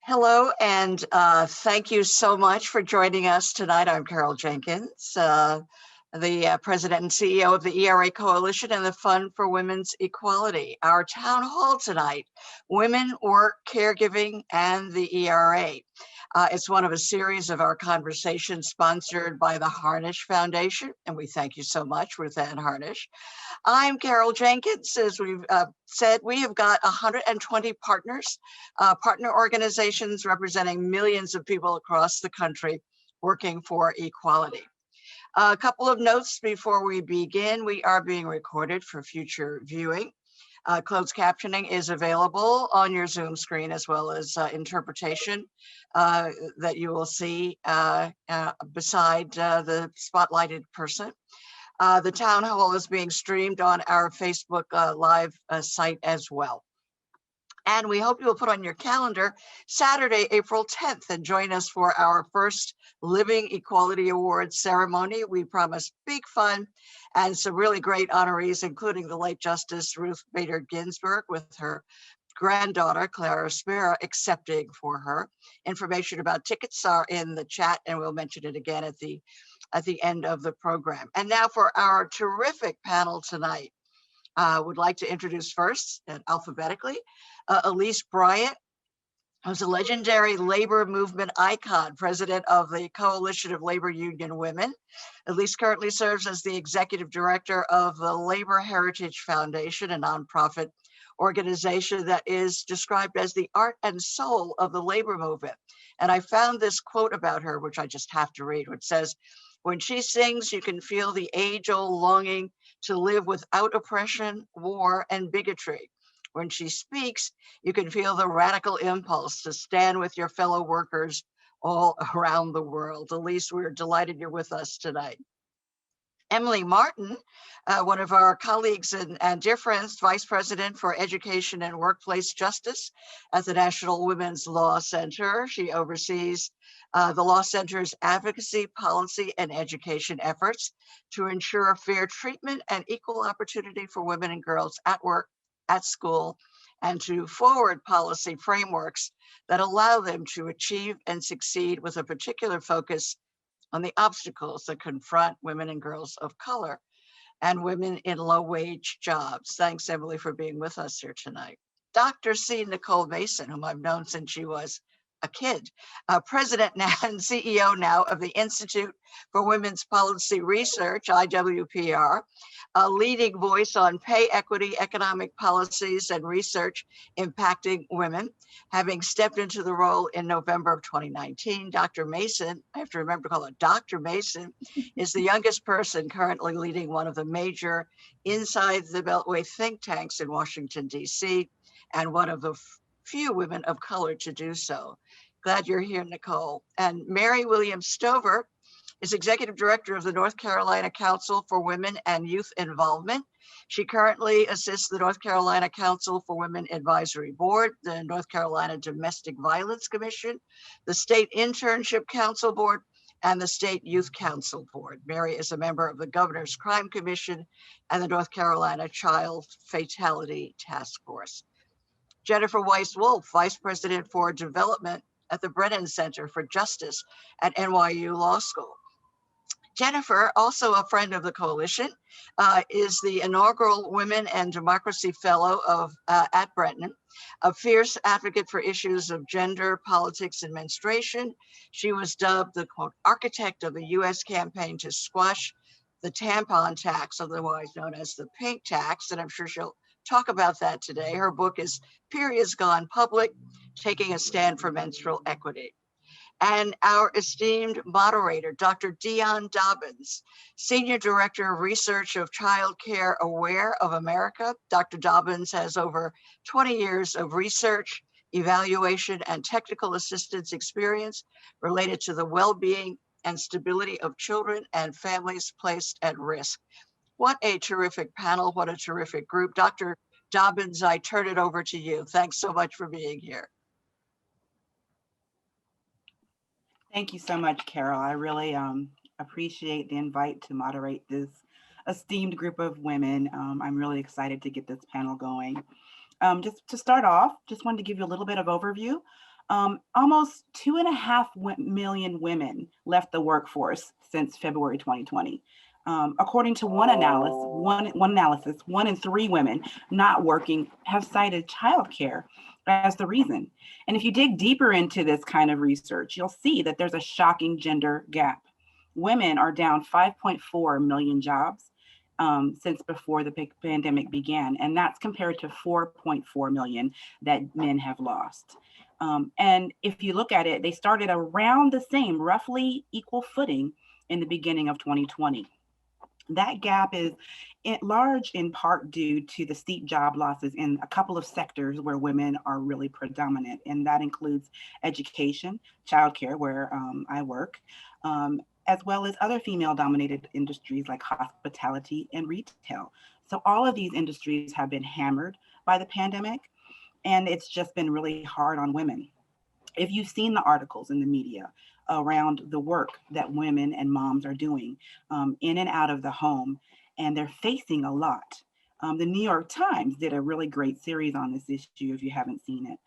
Hello, and thank you so much for joining us tonight. I'm Carol Jenkins, the President and CEO of the ERA Coalition and the Fund for Women's Equality. Our town hall tonight, Women, Work, Caregiving, and the ERA. It's one of a series of our conversations sponsored by the Harnisch Foundation, and we thank you so much, Ruth Ann Harnisch. I'm Carol Jenkins. As we've said, we have got 120 partners, partner organizations representing millions of people across the country working for equality. A couple of notes before we begin. We are being recorded for future viewing. Closed captioning is available on your Zoom screen, as well as interpretation that you will see beside the spotlighted person. The town hall is being streamed on our Facebook live site as well. And we hope you will put on your calendar Saturday, April 10th, and join us for our first Living Equality Awards ceremony. We promise big fun and some really great honorees, including the late Justice Ruth Bader Ginsburg with her granddaughter, Clara Spera, accepting for her. Information about tickets are in the chat, and we'll mention it again at the end of the program. And now for our terrific panel tonight. Would like to introduce first, and alphabetically, Elise Bryant, who's a legendary labor movement icon, president of the Coalition of Labor Union Women. Elise currently serves as the executive director of the Labor Heritage Foundation, a nonprofit organization that is described as the art and soul of the labor movement. And I found this quote about her, which I just have to read, which says, "When she sings, you can feel the age-old longing to live without oppression, war, and bigotry. When she speaks, you can feel the radical impulse to stand with your fellow workers all around the world." Elise, we're delighted you're with us tonight. Emily Martin, one of our colleagues and dear friends, Vice President for Education and Workplace Justice at the National Women's Law Center. She oversees the Law Center's advocacy, policy, and education efforts to ensure fair treatment and equal opportunity for women and girls at work, at school, and to forward policy frameworks that allow them to achieve and succeed, with a particular focus on the obstacles that confront women and girls of color and women in low-wage jobs. Thanks, Emily, for being with us here tonight. Dr. C. Nicole Mason, whom I've known since she was a kid, president now and CEO now of the Institute for Women's Policy Research, IWPR, a leading voice on pay equity, economic policies, and research impacting women. Having stepped into the role in November of 2019, Dr. Mason, I have to remember to call her Dr. Mason, is the youngest person currently leading one of the major inside the Beltway think tanks in Washington, D.C., and one of the few women of color to do so. Glad you're here, Nicole. And Mary Williams Stover is Executive Director of the North Carolina Council for Women and Youth Involvement. She currently assists the North Carolina Council for Women Advisory Board, the North Carolina Domestic Violence Commission, the State Internship Council Board, and the State Youth Council Board. Mary is a member of the Governor's Crime Commission and the North Carolina Child Fatality Task Force. Jennifer Weiss-Wolf, Vice President for Development at the Brennan Center for Justice at NYU Law School. Jennifer, also a friend of the coalition, is the inaugural Women and Democracy Fellow at Brennan, a fierce advocate for issues of gender, politics, and menstruation. She was dubbed the, quote, architect of the U.S. campaign to squash the tampon tax, otherwise known as the pink tax, and I'm sure she'll talk about that today. Her book is Periods Gone Public, Taking a Stand for Menstrual Equity. And our esteemed moderator, Dr. Dion Dobbins, Senior Director of Research of Child Care Aware of America. Dr. Dobbins has over 20 years of research, evaluation, and technical assistance experience related to the well-being and stability of children and families placed at risk. What a terrific panel, what a terrific group. Dr. Dobbins, I turn it over to you. Thanks so much for being here. Thank you so much, Carol. I really appreciate the invite to moderate this esteemed group of women. I'm really excited to get this panel going. Just to start off, just wanted to give you a little bit of overview Almost 2.5 million women left the workforce since February 2020. According to one analysis, 1 in 3 women not working have cited childcare as the reason. And if you dig deeper into this kind of research, you'll see that there's a shocking gender gap. Women are down 5.4 million jobs since before the pandemic began, and that's compared to 4.4 million that men have lost. And if you look at it, they started around the same, roughly equal footing in the beginning of 2020. That gap is large in part due to the steep job losses in a couple of sectors where women are really predominant, and that includes education, childcare, where I work, as well as other female-dominated industries like hospitality and retail. So all of these industries have been hammered by the pandemic, and it's just been really hard on women. If you've seen the articles in the media around the work that women and moms are doing in and out of the home, and they're facing a lot. The New York Times did a really great series on this issue if you haven't seen it.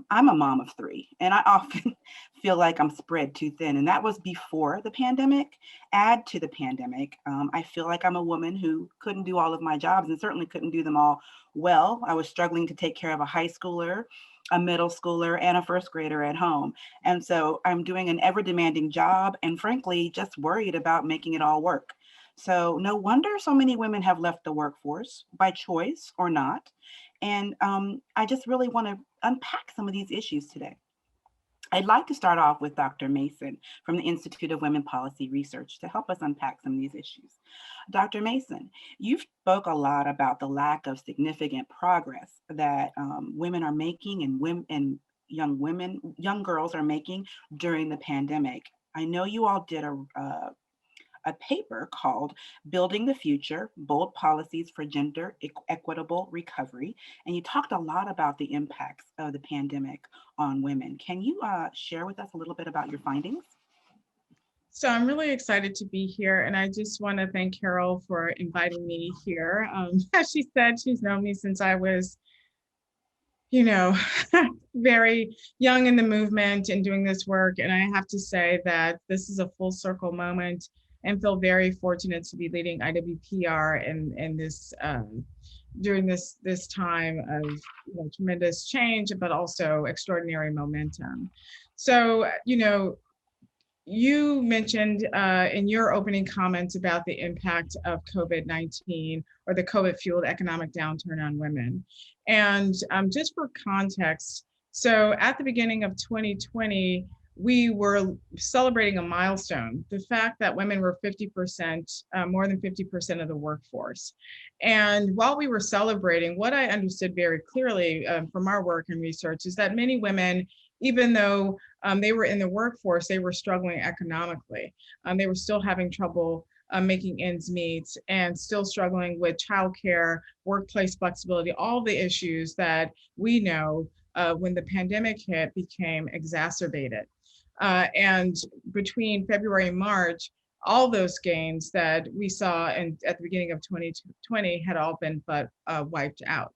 I'm a mom of 3, and I often feel like I'm spread too thin, and that was before the pandemic. Add to the pandemic, I feel like I'm a woman who couldn't do all of my jobs and certainly couldn't do them all well. I was struggling to take care of a high schooler, a middle schooler, and a first grader at home. And so I'm doing an ever demanding job and frankly, just worried about making it all work. So no wonder so many women have left the workforce by choice or not. And I just really want to unpack some of these issues today. I'd like to start off with Dr. Mason from the Institute of Women Policy Research to help us unpack some of these issues. Dr. Mason, you spoke a lot about the lack of significant progress that women are making and young girls are making during the pandemic. I know you all did a paper called Building the Future, Bold Policies for Gender Equitable Recovery. And you talked a lot about the impacts of the pandemic on women. Can you share with us a little bit about your findings? So I'm really excited to be here, and I just want to thank Carol for inviting me here. As she said, she's known me since I was, very young in the movement and doing this work. And I have to say that this is a full circle moment and feel very fortunate to be leading IWPR and this during this time of tremendous change, but also extraordinary momentum. So, you mentioned in your opening comments about the impact of COVID-19 or the COVID-fueled economic downturn on women. And just for context, so at the beginning of 2020, we were celebrating a milestone, the fact that women were 50%, more than 50% of the workforce. And while we were celebrating, what I understood very clearly from our work and research is that many women, even though they were in the workforce, they were struggling economically. They were still having trouble making ends meet and still struggling with childcare, workplace flexibility, all the issues that we know when the pandemic hit became exacerbated. And between February and March, all those gains that we saw at the beginning of 2020 had all been wiped out.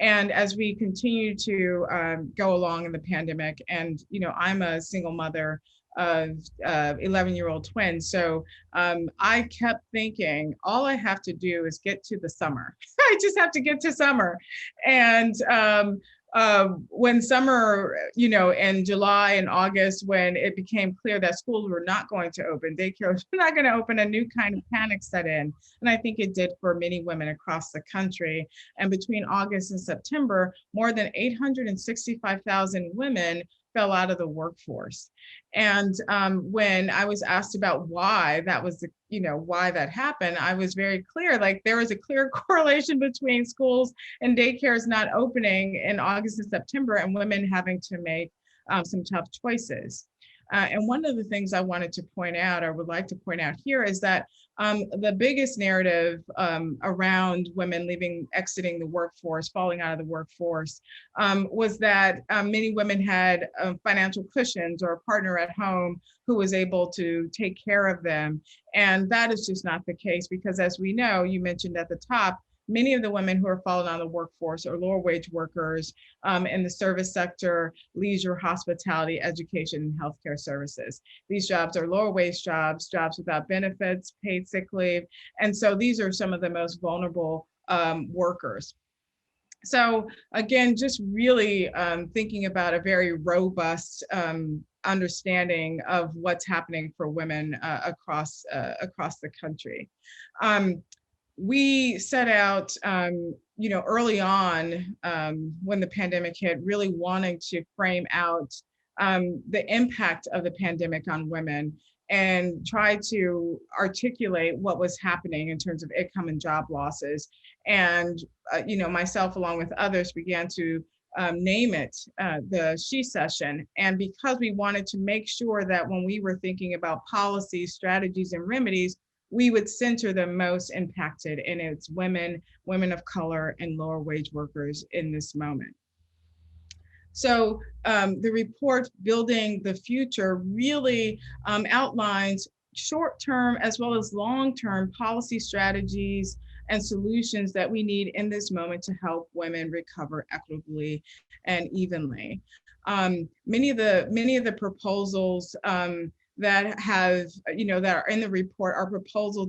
And as we continue to go along in the pandemic, and I'm a single mother of 11-year-old twins, so I kept thinking, all I have to do is get to the summer. I just have to get to summer, and when summer, in July and August, when it became clear that schools were not going to open, daycare was not going to open, a new kind of panic set in. And I think it did for many women across the country. And between August and September, more than 865,000 women fell out of the workforce. And when I was asked about why that was, why that happened, I was very clear, like there was a clear correlation between schools and daycares not opening in August and September and women having to make some tough choices. And one of the things I wanted to point out, or would like to point out here, is that the biggest narrative around women exiting the workforce, falling out of the workforce, was that many women had financial cushions or a partner at home who was able to take care of them. And that is just not the case, because as we know, you mentioned at the top, many of the women who are falling out of the workforce are lower wage workers in the service sector, leisure, hospitality, education, and healthcare services. These jobs are lower wage jobs, jobs without benefits, paid sick leave. And so these are some of the most vulnerable workers. So again, just really thinking about a very robust understanding of what's happening for women across the country. We set out, early on when the pandemic hit, really wanting to frame out the impact of the pandemic on women and try to articulate what was happening in terms of income and job losses. And, myself, along with others, began to name it the She Session. And because we wanted to make sure that when we were thinking about policies, strategies, and remedies, we would center the most impacted, and it's women, women of color, and lower wage workers in this moment. So the report, Building the Future, really outlines short-term as well as long-term policy strategies and solutions that we need in this moment to help women recover equitably and evenly. Many of the proposals that have, that are in the report are proposals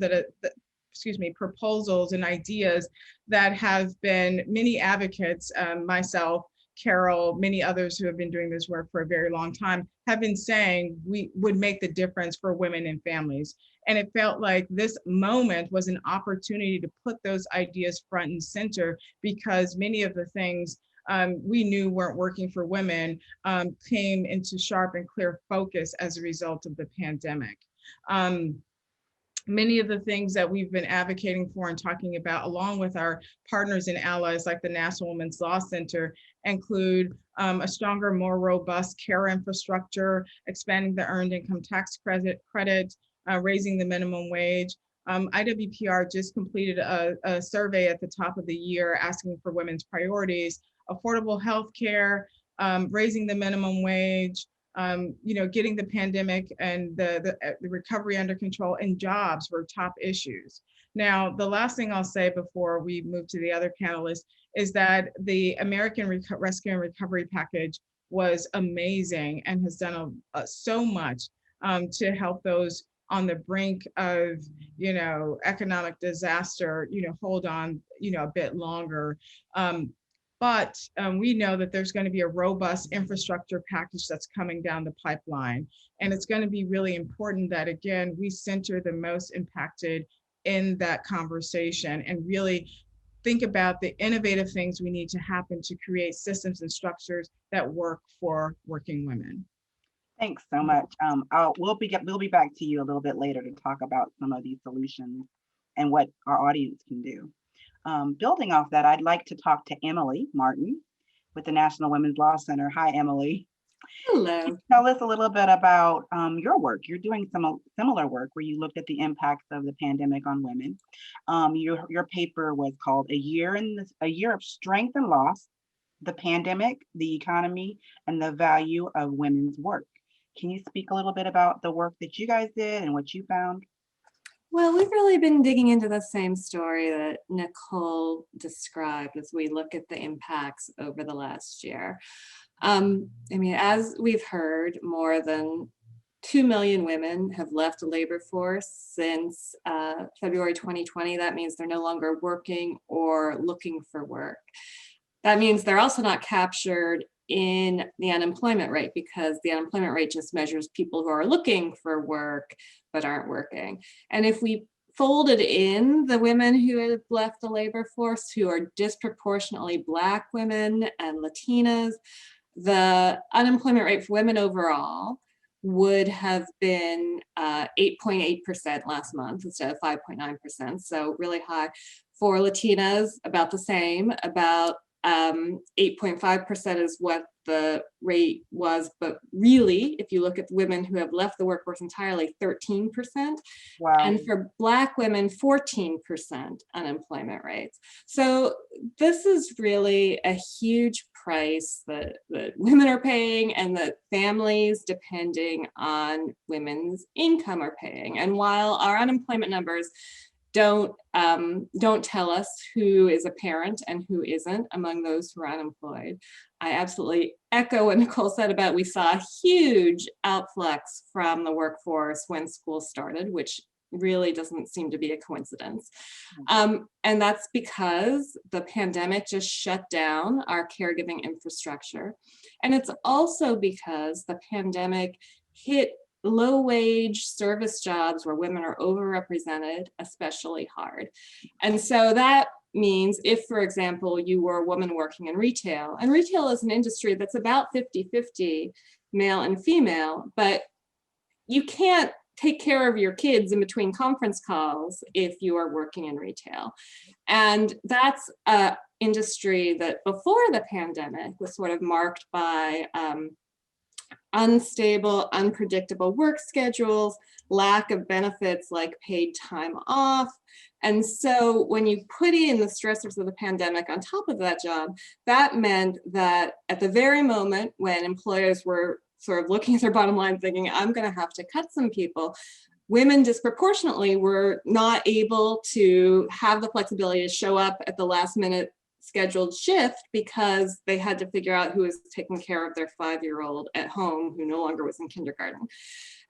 proposals and ideas that have been many advocates, myself, Carol, many others who have been doing this work for a very long time, have been saying we would make the difference for women and families. And it felt like this moment was an opportunity to put those ideas front and center, because many of the things we knew weren't working for women came into sharp and clear focus as a result of the pandemic. Many of the things that we've been advocating for and talking about, along with our partners and allies like the National Women's Law Center, include a stronger, more robust care infrastructure, expanding the earned income tax credit, raising the minimum wage. IWPR just completed a survey at the top of the year asking for women's priorities: affordable health care, raising the minimum wage, getting the pandemic and the recovery under control, and jobs were top issues. Now, the last thing I'll say before we move to the other panelists is that the American Rescue and Recovery Package was amazing and has done so much to help those on the brink of, economic disaster, hold on, a bit longer. But we know that there's going to be a robust infrastructure package that's coming down the pipeline. And it's going to be really important that, again, we center the most impacted in that conversation and really think about the innovative things we need to happen to create systems and structures that work for working women. Thanks so much. We'll be back to you a little bit later to talk about some of these solutions and what our audience can do. Building off that, I'd like to talk to Emily Martin with the National Women's Law Center. Hi, Emily. Hello. Tell us a little bit about your work. You're doing some similar work where you looked at the impacts of the pandemic on women. Your paper was called A Year of Strength and Loss: The Pandemic, the Economy, and the Value of Women's Work. Can you speak a little bit about the work that you guys did and what you found? Well, we've really been digging into the same story that Nicole described as we look at the impacts over the last year. As we've heard, more than 2 million women have left the labor force since February 2020. That means they're no longer working or looking for work. That means they're also not captured in the unemployment rate, because the unemployment rate just measures people who are looking for work but aren't working. And if we folded in the women who have left the labor force, who are disproportionately Black women and Latinas, the unemployment rate for women overall would have been 8.8% last month instead of 5.9%, so really high. For Latinas, about the same, about 8.5% is what the rate was, but really, if you look at women who have left the workforce entirely, 13%. Wow. And for Black women, 14% unemployment rates. So this is really a huge price that women are paying and that families depending on women's income are paying. And while our unemployment numbers don't tell us who is a parent and who isn't among those who are unemployed. I absolutely echo what Nicole said about we saw a huge outflux from the workforce when school started, which really doesn't seem to be a coincidence. And that's because the pandemic just shut down our caregiving infrastructure. And it's also because the pandemic hit low-wage service jobs where women are overrepresented especially hard. And so that means if, for example, you were a woman working in retail, and retail is an industry that's about 50-50 male and female, but you can't take care of your kids in between conference calls if you are working in retail. And that's an industry that before the pandemic was sort of marked by unstable, unpredictable work schedules, lack of benefits like paid time off. And so when you put in the stressors of the pandemic on top of that job, that meant that at the very moment when employers were sort of looking at their bottom line thinking, I'm going to have to cut some people, women disproportionately were not able to have the flexibility to show up at the last minute scheduled shift because they had to figure out who was taking care of their 5-year-old at home who no longer was in kindergarten.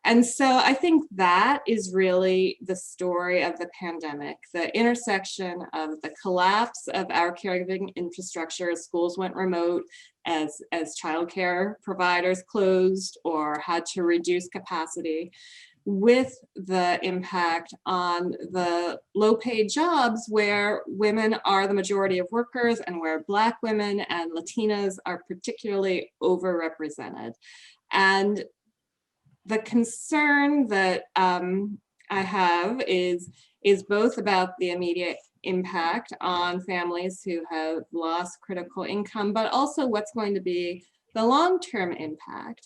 And so I think that is really the story of the pandemic, the intersection of the collapse of our caregiving infrastructure as schools went remote, as childcare providers closed or had to reduce capacity, with the impact on the low-paid jobs where women are the majority of workers and where Black women and Latinas are particularly overrepresented. And the concern that I have is both about the immediate impact on families who have lost critical income, but also what's going to be the long-term impact.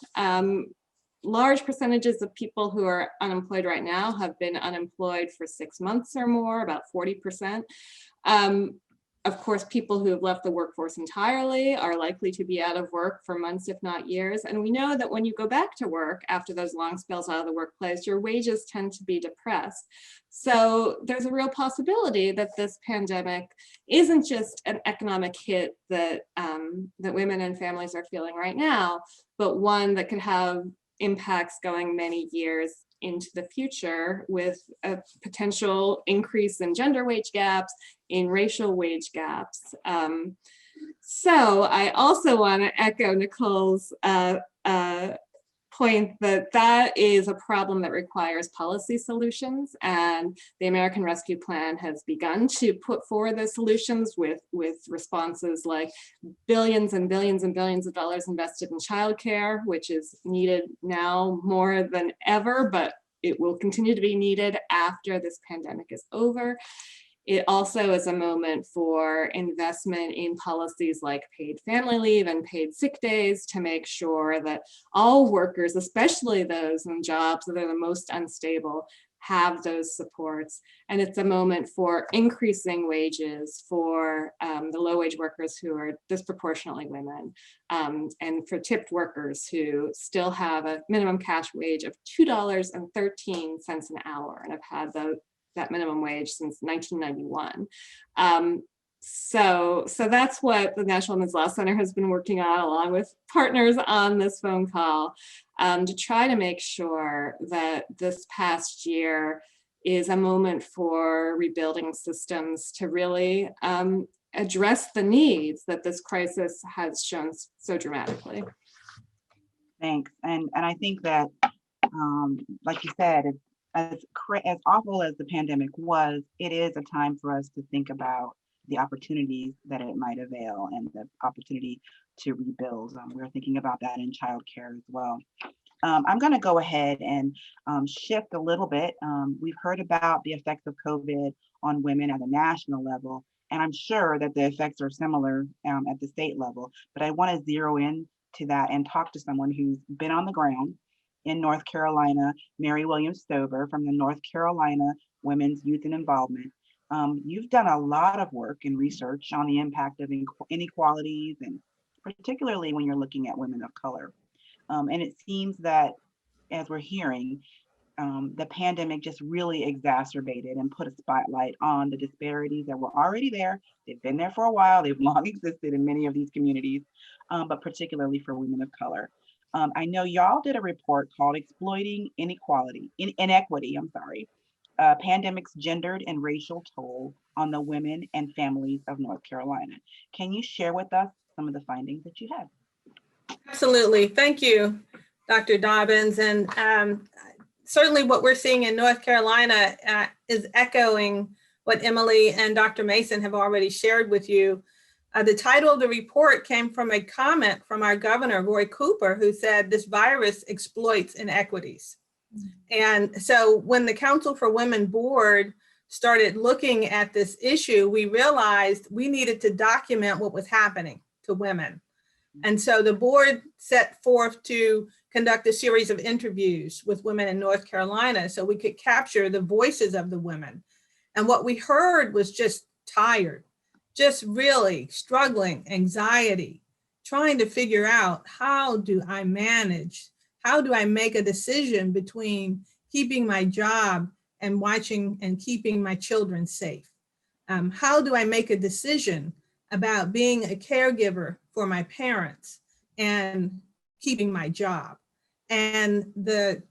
Large percentages of people who are unemployed right now have been unemployed for 6 months or more, about 40%. Of course, people who have left the workforce entirely are likely to be out of work for months, if not years. And we know that when you go back to work after those long spells out of the workplace, your wages tend to be depressed. So there's a real possibility that this pandemic isn't just an economic hit that, that women and families are feeling right now, but one that could have impacts going many years into the future with a potential increase in gender wage gaps, in racial wage gaps. So I also want to echo Nicole's point that that is a problem that requires policy solutions, and the American Rescue Plan has begun to put forward the solutions with responses like billions and billions and billions of dollars invested in childcare, which is needed now more than ever, but it will continue to be needed after this pandemic is over. It also is a moment for investment in policies like paid family leave and paid sick days to make sure that all workers, especially those in jobs that are the most unstable, have those supports. And it's a moment for increasing wages for the low-wage workers who are disproportionately women, and for tipped workers who still have a minimum cash wage of $2.13 an hour and have had that minimum wage since 1991. So that's what the National Women's Law Center has been working on, along with partners on this phone call, to try to make sure that this past year is a moment for rebuilding systems to really address the needs that this crisis has shown so dramatically. Thanks. And I think that, like you said, as awful as the pandemic was, it is a time for us to think about the opportunities that it might avail and the opportunity to rebuild. We're thinking about that in childcare as well. I'm going to go ahead and shift a little bit. We've heard about the effects of COVID on women at a national level, and I'm sure that the effects are similar at the state level, but I want to zero in to that and talk to someone who's been on the ground in North Carolina, Mary Williams Stover from the North Carolina Women's Youth and Involvement. You've done a lot of work and research on the impact of inequalities, and particularly when you're looking at women of color. And it seems that, as we're hearing, the pandemic just really exacerbated and put a spotlight on the disparities that were already there. They've been there for a while. They've long existed in many of these communities, but particularly for women of color. I know y'all did a report called Exploiting Inequity, Pandemic's Gendered and Racial Toll on the Women and Families of North Carolina. Can you share with us some of the findings that you had? Absolutely. Thank you, Dr. Dobbins. And certainly what we're seeing in North Carolina is echoing what Emily and Dr. Mason have already shared with you. The title of the report came from a comment from our governor, Roy Cooper, who said this virus exploits inequities. And so when the Council for Women board started looking at this issue, we realized we needed to document what was happening to women. And so the board set forth to conduct a series of interviews with women in North Carolina so we could capture the voices of the women. And what we heard was just tired, just really struggling, anxiety, trying to figure out, how do I manage? How do I make a decision between keeping my job and watching and keeping my children safe? How do I make a decision about being a caregiver for my parents and keeping my job? And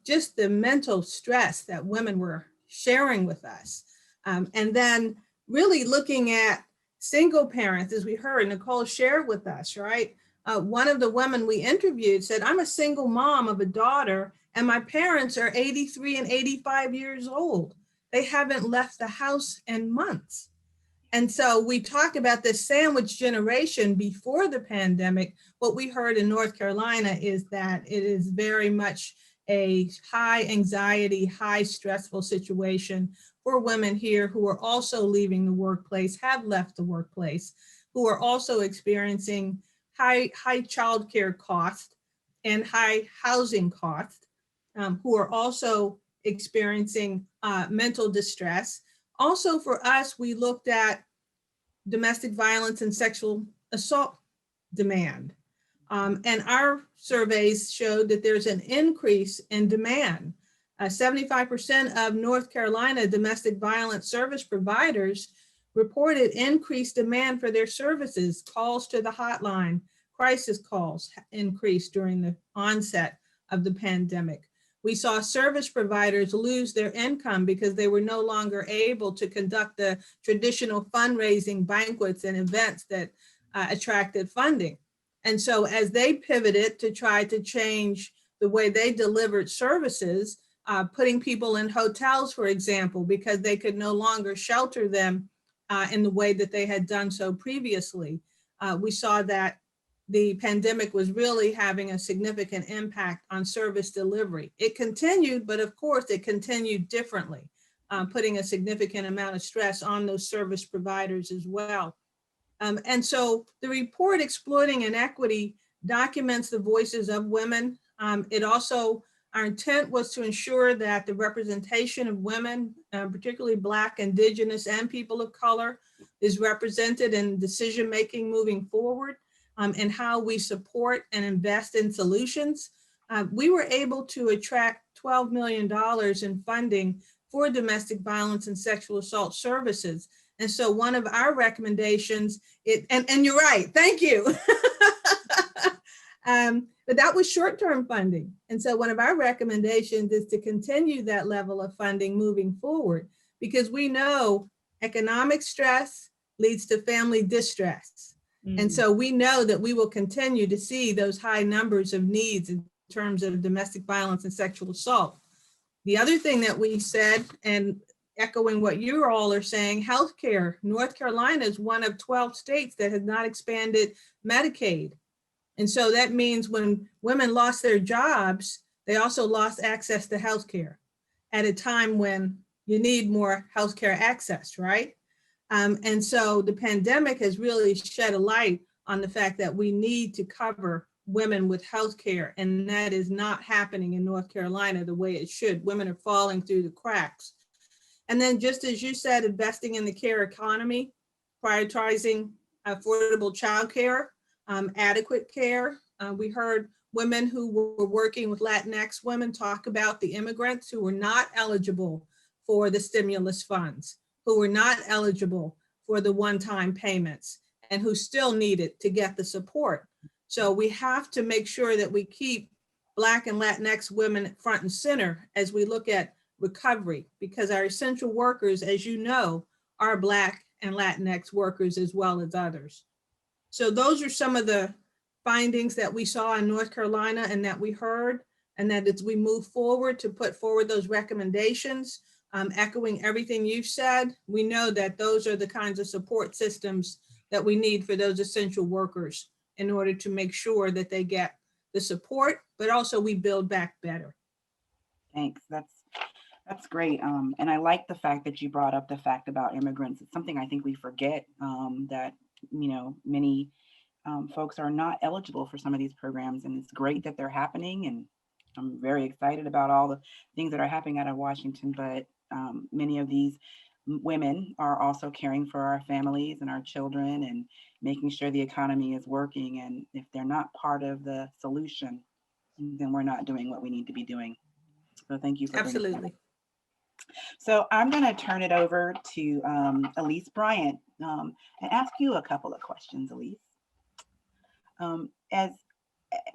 just the mental stress that women were sharing with us. And then really looking at single parents, as we heard, Nicole shared with us, right? One of the women we interviewed said, I'm a single mom of a daughter and my parents are 83 and 85 years old. They haven't left the house in months. And so we talk about this sandwich generation before the pandemic. What we heard in North Carolina is that it is very much a high anxiety, high stressful situation for women here who are also leaving the workplace, have left the workplace, who are also experiencing high childcare costs and high housing costs, who are also experiencing mental distress. Also for us, we looked at domestic violence and sexual assault demand. And our surveys showed that there's an increase in demand. 75% of North Carolina domestic violence service providers reported increased demand for their services. Calls to the hotline, crisis calls increased during the onset of the pandemic. We saw service providers lose their income because they were no longer able to conduct the traditional fundraising banquets and events that attracted funding. And so as they pivoted to try to change the way they delivered services, putting people in hotels, for example, because they could no longer shelter them in the way that they had done so previously, we saw that the pandemic was really having a significant impact on service delivery. It continued, but of course it continued differently, putting a significant amount of stress on those service providers as well. And so the report Exploiting Inequity documents the voices of women. It also, our intent was to ensure that the representation of women, particularly Black, Indigenous, and people of color, is represented in decision-making moving forward. And how we support and invest in solutions. We were able to attract $12 million in funding for domestic violence and sexual assault services. And so one of our recommendations, and you're right, thank you. But that was short-term funding. And so one of our recommendations is to continue that level of funding moving forward, because we know economic stress leads to family distress. And so we know that we will continue to see those high numbers of needs in terms of domestic violence and sexual assault. The other thing that we said, and echoing what you all are saying, healthcare. North Carolina is one of 12 states that has not expanded Medicaid. And so that means when women lost their jobs, they also lost access to healthcare at a time when you need more healthcare access, right? And so the pandemic has really shed a light on the fact that we need to cover women with healthcare, and that is not happening in North Carolina the way it should. Women are falling through the cracks. And then just as you said, investing in the care economy, prioritizing affordable childcare, adequate care. We heard women who were working with Latinx women talk about the immigrants who were not eligible for the stimulus funds, who were not eligible for the one-time payments, and who still needed to get the support. So we have to make sure that we keep Black and Latinx women front and center as we look at recovery, because our essential workers, as you know, are Black and Latinx workers as well as others. So those are some of the findings that we saw in North Carolina and that we heard, and that as we move forward to put forward those recommendations, echoing everything you've said, we know that those are the kinds of support systems that we need for those essential workers in order to make sure that they get the support, but also we build back better. Thanks. That's great. And I like the fact that you brought up the fact about immigrants. It's something I think we forget, that, many folks are not eligible for some of these programs, and it's great that they're happening. And I'm very excited about all the things that are happening out of Washington, but many of these women are also caring for our families and our children and making sure the economy is working. And if they're not part of the solution, then we're not doing what we need to be doing. So thank you for bringing that up. Absolutely. So I'm going to turn it over to Elise Bryant and ask you a couple of questions, Elise. As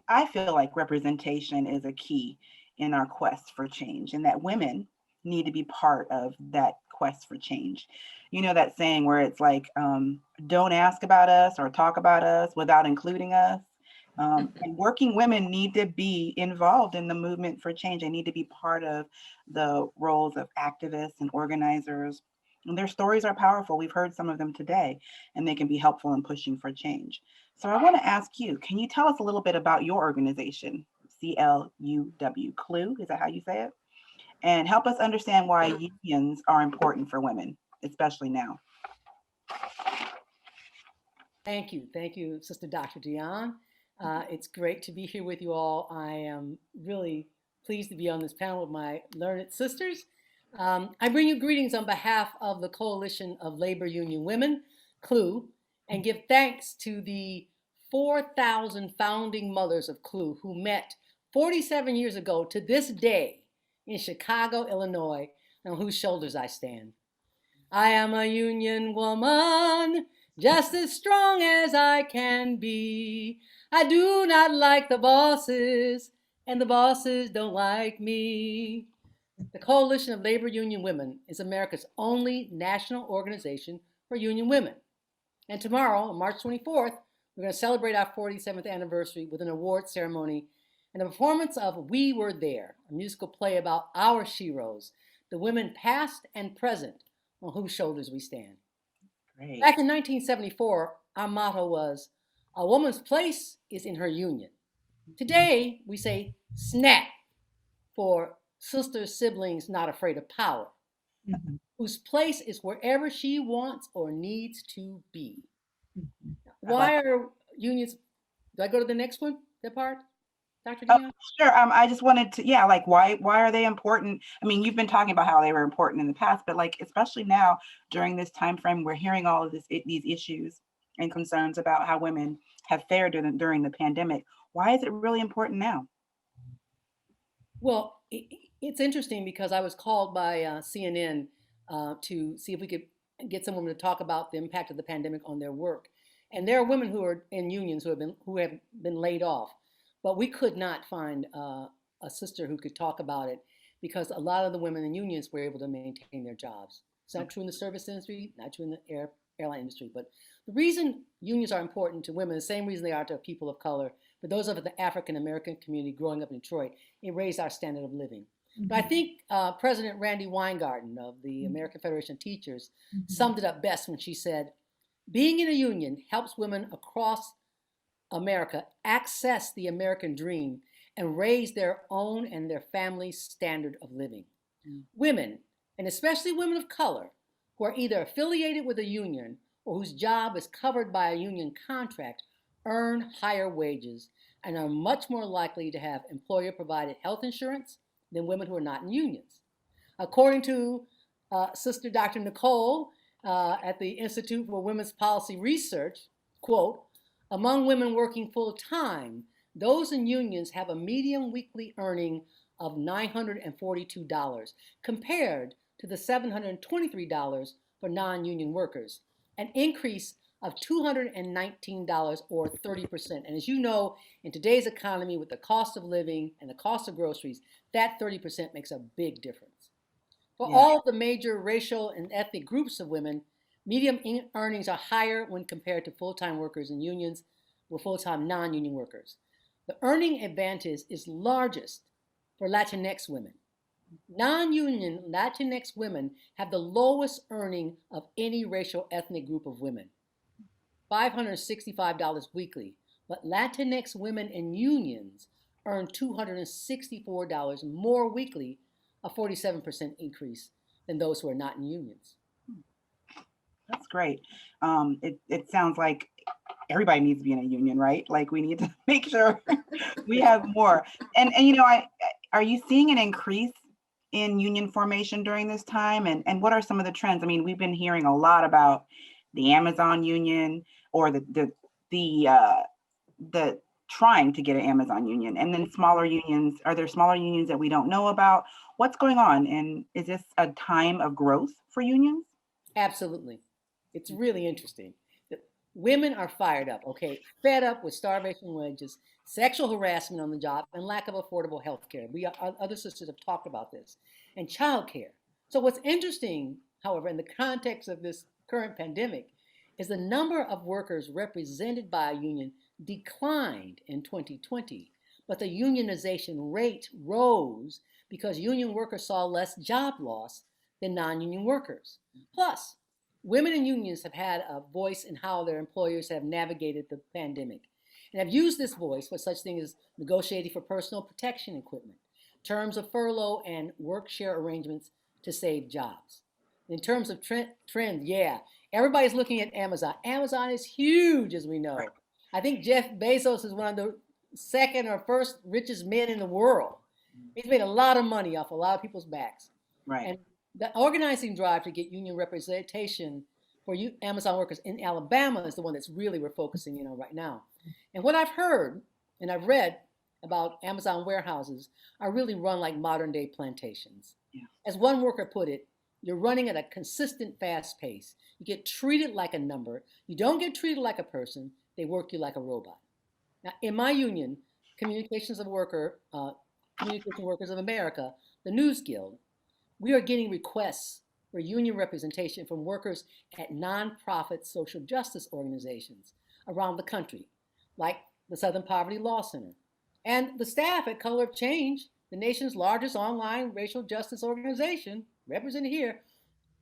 I feel like representation is a key in our quest for change, and that women need to be part of that quest for change. You know that saying where it's like, don't ask about us or talk about us without including us. And working women need to be involved in the movement for change. They need to be part of the roles of activists and organizers. And their stories are powerful. We've heard some of them today, and they can be helpful in pushing for change. So I want to ask you, can you tell us a little bit about your organization, CLUW, CLUW, is that how you say it? And help us understand why unions are important for women, especially now. Thank you, Sister Dr. Dion. It's great to be here with you all. I am really pleased to be on this panel with my learned sisters. I bring you greetings on behalf of the Coalition of Labor Union Women, CLUW, and give thanks to the 4,000 founding mothers of CLUW who met 47 years ago to this day in Chicago, Illinois, on whose shoulders I stand. I am a union woman, just as strong as I can be. I do not like the bosses, and the bosses don't like me. The Coalition of Labor Union Women is America's only national organization for union women. And tomorrow, on March 24th, we're going to celebrate our 47th anniversary with an award ceremony and a performance of We Were There, a musical play about our sheroes, the women past and present on whose shoulders we stand. Great. Back in 1974, our motto was, a woman's place is in her union. Today, we say SNAP for sisters, siblings not afraid of power, whose place is wherever she wants or needs to be. Why are unions, do I go to the next one, that part? Dr. Dion? Sure. I just wanted to, why are they important? I mean, you've been talking about how they were important in the past, but especially now during this time frame, we're hearing all of these issues and concerns about how women have fared during the pandemic. Why is it really important now? Well, it's interesting because I was called by CNN to see if we could get some women to talk about the impact of the pandemic on their work. And there are women who are in unions who have been laid off. But we could not find a sister who could talk about it because a lot of the women in unions were able to maintain their jobs. It's not true in the service industry, not true in the airline industry. But the reason unions are important to women, the same reason they are to people of color, for those of the African American community growing up in Detroit, it raised our standard of living. But I think President Randy Weingarten of the American Federation of Teachers summed it up best when she said, being in a union helps women across America access the American dream and raise their own and their family's standard of living. Women, and especially women of color, who are either affiliated with a union or whose job is covered by a union contract, earn higher wages and are much more likely to have employer-provided health insurance than women who are not in unions. According to Sister Dr. Nicole at the Institute for Women's Policy Research, quote, among women working full-time, Those in unions have a median weekly earning of $942 compared to the $723 for non-union workers, an increase of $219 or 30%. And as you know, in today's economy with the cost of living and the cost of groceries, that 30% makes a big difference. For Yeah. all the major racial and ethnic groups of women, median earnings are higher when compared to full-time workers in unions with full-time non-union workers. The earning advantage is largest for Latinx women. Non-union Latinx women have the lowest earning of any racial ethnic group of women, $565 weekly, but Latinx women in unions earn $264 more weekly, a 47% increase than those who are not in unions. That's great. It sounds like everybody needs to be in a union, right? Like we need to make sure we have more. And you know, are you seeing an increase in union formation during this time? And what are some of the trends? I mean, we've been hearing a lot about the Amazon union or the trying to get an Amazon union, and then smaller unions. Are there smaller unions that we don't know about? What's going on? And is this a time of growth for unions? Absolutely. It's really interesting. The women are fired up, okay, fed up with starvation wages, sexual harassment on the job, and lack of affordable health care. Other sisters have talked about this, and childcare. So what's interesting, however, in the context of this current pandemic, is the number of workers represented by a union declined in 2020, but the unionization rate rose because union workers saw less job loss than non-union workers. Plus, women in unions have had a voice in how their employers have navigated the pandemic and have used this voice for such things as negotiating for personal protection equipment, terms of furlough, and work share arrangements to save jobs. In terms of trend, yeah, everybody's looking at Amazon. Amazon is huge, as we know. I think Jeff Bezos is one of the second or first richest men in the world. He's made a lot of money off a lot of people's backs. Right. And the organizing drive to get union representation for Amazon workers in Alabama is the one that's really we're focusing in on right now. And what I've heard and I've read about Amazon warehouses are really run like modern day plantations. Yeah. As one worker put it, you're running at a consistent fast pace. You get treated like a number. You don't get treated like a person. They work you like a robot. Now, in my union, Communication Workers of America, the News Guild, we are getting requests for union representation from workers at nonprofit social justice organizations around the country, like the Southern Poverty Law Center, and the staff at Color of Change, the nation's largest online racial justice organization, represented here.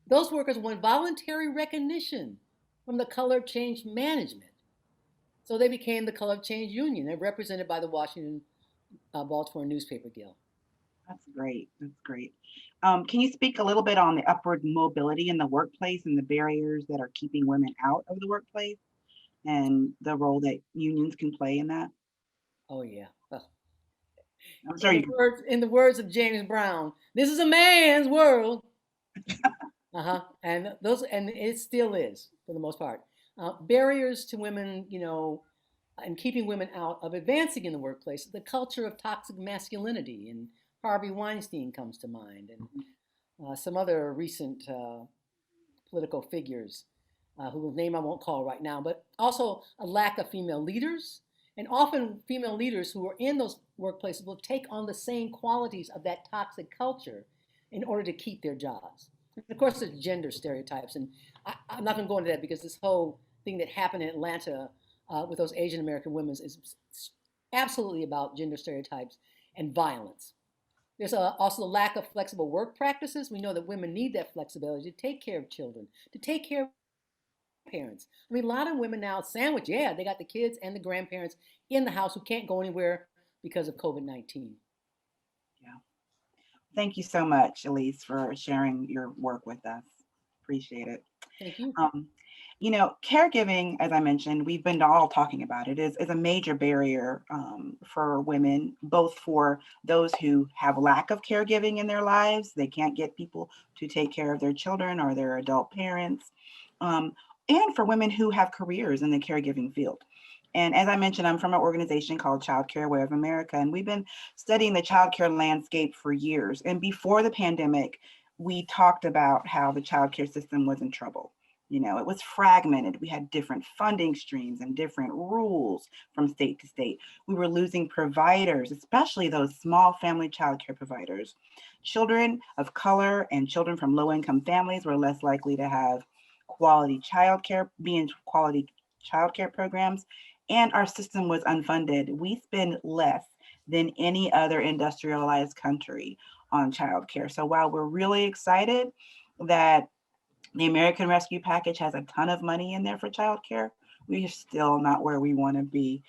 Those workers won voluntary recognition from the Color of Change management. So they became the Color of Change Union. They're represented by the Washington Baltimore Newspaper Guild. That's great. That's great. Can you speak a little bit on the upward mobility in the workplace and the barriers that are keeping women out of the workplace and the role that unions can play in that? Oh, yeah. I'm sorry. In the words of James Brown, this is a man's world. And it still is for the most part. Barriers to women, and keeping women out of advancing in the workplace. The culture of toxic masculinity, and Harvey Weinstein comes to mind, and some other recent political figures whose name I won't call right now, but also a lack of female leaders. And often female leaders who are in those workplaces will take on the same qualities of that toxic culture in order to keep their jobs. And of course, there's gender stereotypes. And I'm not going to go into that because this whole thing that happened in Atlanta with those Asian American women is absolutely about gender stereotypes and violence. There's also the lack of flexible work practices. We know that women need that flexibility to take care of children, to take care of parents. I mean, a lot of women now sandwich, they got the kids and the grandparents in the house who can't go anywhere because of COVID-19. Yeah. Thank you so much, Elise, for sharing your work with us. Appreciate it. Thank you. Caregiving, as I mentioned, we've been all talking about it, is a major barrier for women, both for those who have lack of caregiving in their lives. They can't get people to take care of their children or their adult parents. And for women who have careers in the caregiving field. And as I mentioned, I'm from an organization called Child Care Aware of America, and we've been studying the child care landscape for years. And before the pandemic, we talked about how the child care system was in trouble. You know, it was fragmented. We had different funding streams and different rules from state to state. We were losing providers, especially those small family child care providers. Children of color and children from low-income families were less likely to have quality childcare, be in quality childcare programs, and our system was unfunded. We spend less than any other industrialized country on childcare. So while we're really excited that the American Rescue Package has a ton of money in there for childcare, we are still not where we want to be.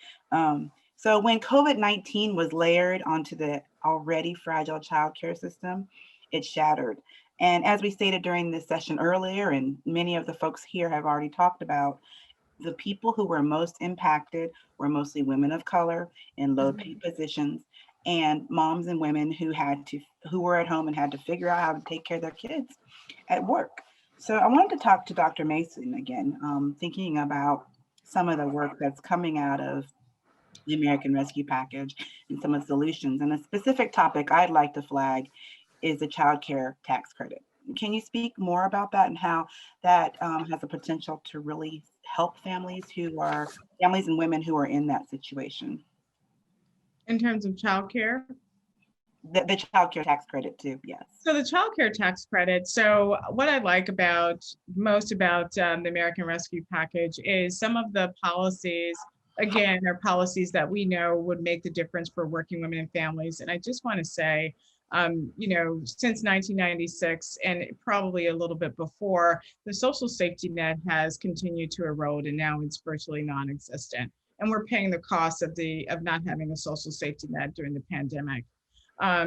So when COVID-19 was layered onto the already fragile childcare system, it shattered. And as we stated during this session earlier, and many of the folks here have already talked about, the people who were most impacted were mostly women of color in low paid positions and moms and women who were at home and had to figure out how to take care of their kids at work. So I wanted to talk to Dr. Mason again, thinking about some of the work that's coming out of the American Rescue Package and some of the solutions. And a specific topic I'd like to flag is the child care tax credit. Can you speak more about that and how that has the potential to really help families and women who are in that situation? In terms of childcare? The child care tax credit too, yes. So the child care tax credit. So what I like most about the American Rescue Package is some of the policies, again, are policies that we know would make the difference for working women and families. And I just want to say, since 1996 and probably a little bit before, the social safety net has continued to erode, and now it's virtually non-existent. And we're paying the cost of not having a social safety net during the pandemic.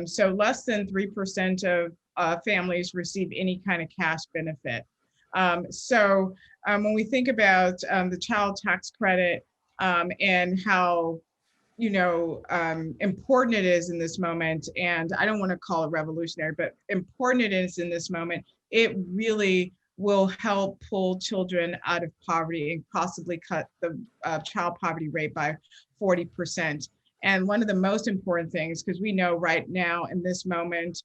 So less than 3% of families receive any kind of cash benefit. So when we think about the child tax credit and how important it is in this moment, and I don't want to call it revolutionary, but important it is in this moment, it really will help pull children out of poverty and possibly cut the child poverty rate by 40%. And one of the most important things, because we know right now in this moment,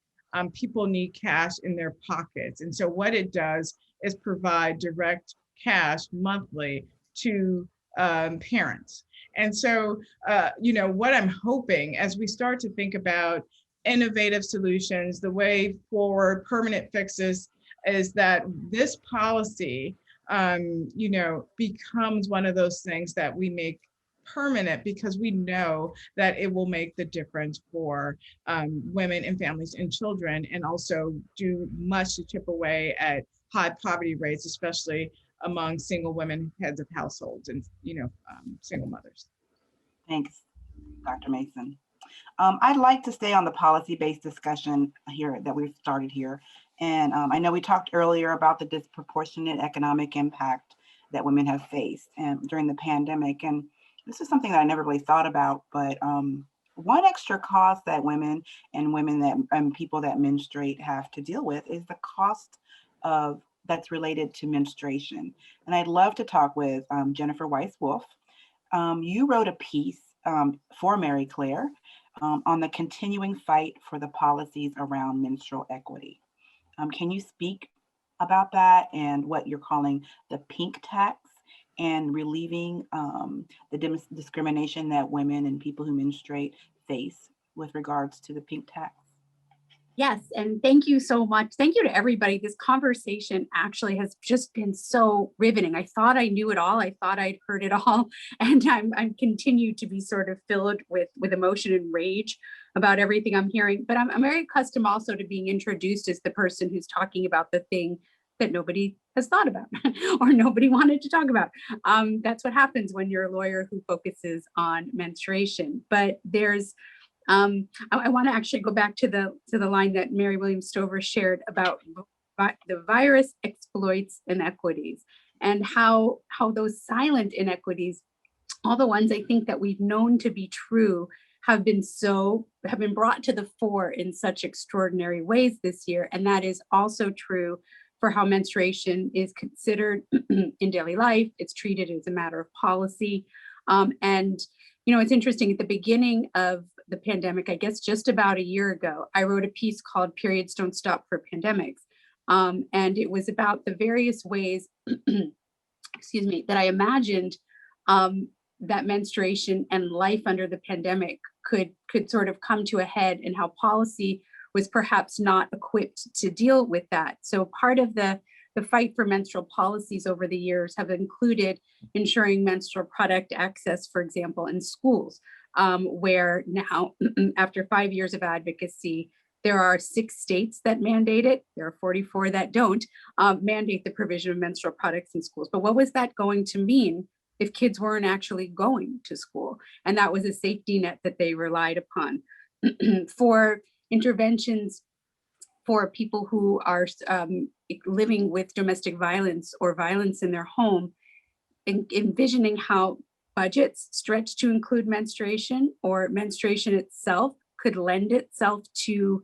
people need cash in their pockets. And so what it does is provide direct cash monthly to parents. And so, what I'm hoping as we start to think about innovative solutions, the way forward, permanent fixes, is that this policy, becomes one of those things that we make permanent, because we know that it will make the difference for women and families and children, and also do much to chip away at high poverty rates, especially among single women, heads of households, and single mothers. Thanks, Dr. Mason. I'd like to stay on the policy-based discussion here that we've started here. And I know we talked earlier about the disproportionate economic impact that women have faced during the pandemic. And this is something that I never really thought about, but one extra cost that women and people that menstruate have to deal with is the cost that's related to menstruation. And I'd love to talk with Jennifer Weiss-Wolf. You wrote a piece for Mary Claire on the continuing fight for the policies around menstrual equity. Can you speak about that and what you're calling the pink tax and relieving the discrimination that women and people who menstruate face with regards to the pink tax? Yes, and thank you so much. Thank you to everybody. This conversation actually has just been so riveting. I thought I knew it all. I thought I'd heard it all, and I'm continued to be sort of filled with emotion and rage about everything I'm hearing. But I'm very accustomed also to being introduced as the person who's talking about the thing that nobody has thought about or nobody wanted to talk about. That's what happens when you're a lawyer who focuses on menstruation. But there's I want to actually go back to the line that Mary Williams Stover shared about the virus exploits inequities, and how those silent inequities, all the ones I think that we've known to be true, have been brought to the fore in such extraordinary ways this year. And that is also true for how menstruation is considered in daily life. It's treated as a matter of policy. And, it's interesting, at the beginning of the pandemic, I guess just about a year ago, I wrote a piece called Periods Don't Stop for Pandemics. And it was about the various ways, excuse me, that I imagined that menstruation and life under the pandemic could sort of come to a head, and how policy was perhaps not equipped to deal with that. So part of the fight for menstrual policies over the years have included ensuring menstrual product access, for example, in schools, where now, after 5 years of advocacy, there are 6 states that mandate it. There are 44 that don't mandate the provision of menstrual products in schools. But what was that going to mean if kids weren't actually going to school? And that was a safety net that they relied upon. For interventions for people who are living with domestic violence or violence in their home, envisioning how budgets stretch to include menstruation, or menstruation itself could lend itself to